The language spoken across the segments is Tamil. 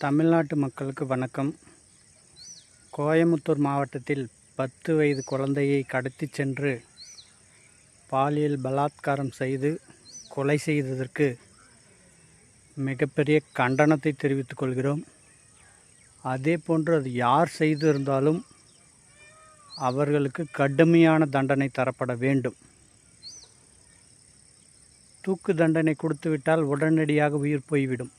தமிழ்நாட்டு மக்களுக்கு வணக்கம். கோயமுத்தூர் மாவட்டத்தில் 10 வயது குழந்தையை கடத்திச் சென்று பாலியல் பலாத்காரம் செய்து கொலை செய்ததற்கு மிகப்பெரிய கண்டனத்தை தெரிவித்துக் கொள்கிறோம். அதேபோன்று அது யார் செய்திருந்தாலும் அவர்களுக்கு கடுமையான தண்டனை தரப்பட வேண்டும். தூக்கு தண்டனை கொடுத்துவிட்டால் உடனடியாக உயிர் போய்விடும்.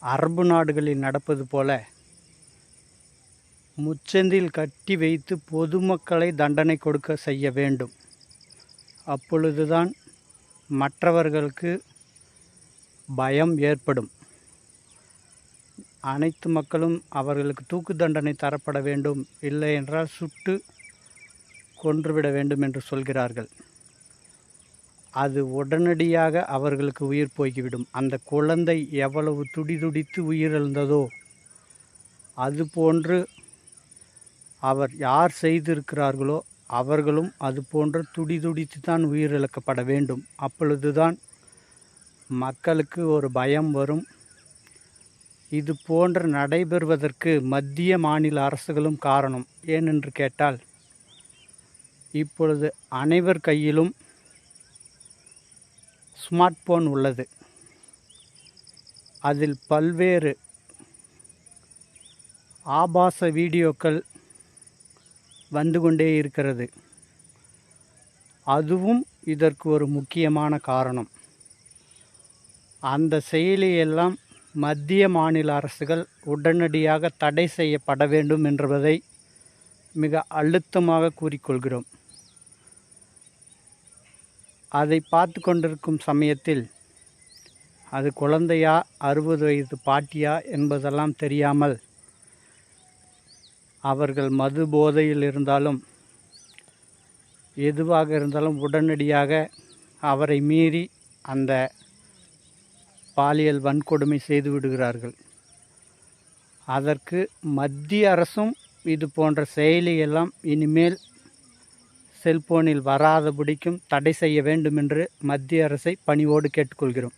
அரபு நாடுகளில் நடப்பது போல முச்சந்தில் கட்டி வைத்து பொதுமக்களை தண்டனை கொடுக்க செய்ய வேண்டும். அப்பொழுதுதான் மற்றவர்களுக்கு பயம் ஏற்படும். அனைத்து மக்களும் அவர்களுக்கு தூக்கு தண்டனை தரப்பட வேண்டும், இல்லை என்றால் சுட்டு கொன்றுவிட வேண்டும் என்று சொல்கிறார்கள். அது உடனடியாக அவர்களுக்கு உயிர் போய்விடும். அந்த குழந்தை எவ்வளவு துடிதுடித்து உயிரிழந்ததோ அதுபோன்று அவர் யார் செய்திருக்கிறார்களோ அவர்களும் அதுபோன்று துடிதுடித்து தான் உயிரிழக்கப்பட வேண்டும். அப்பொழுதுதான் மக்களுக்கு ஒரு பயம் வரும். இது போன்று நடைபெறுவதற்கு மத்திய மாநில அரசுகளும் காரணம். ஏனென்று கேட்டால், இப்பொழுது அனைவர் கையிலும் ஸ்மார்ட் போன் உள்ளது. அதில் பல்வேறு ஆபாச வீடியோக்கள் வந்து கொண்டே இருக்கிறது. அதுவும் இதற்கு ஒரு முக்கியமான காரணம். அந்த செயலியெல்லாம் மத்திய மாநில அரசுகள் உடனடியாக தடை செய்யப்பட வேண்டும் என்பதை மிக அழுத்தமாக கூறிக்கொள்கிறோம். அதை பார்த்து கொண்டிருக்கும் சமயத்தில் அது குழந்தையா 60 வயது பாட்டியா என்பதெல்லாம் தெரியாமல் அவர்கள் மது போதையில் இருந்தாலும் எதுவாக இருந்தாலும் உடனடியாக அவரை மீறி அந்த பாலியல் வன்கொடுமை செய்து விடுகிறார்கள். அதற்கு மத்திய அரசும் இது போன்ற செயலியெல்லாம் இனிமேல் செல்போனில் வராதபடிக்கும் தடை செய்ய வேண்டும் என்று மத்திய அரசை பணிவோடு கேட்டுக்கொள்கிறோம்.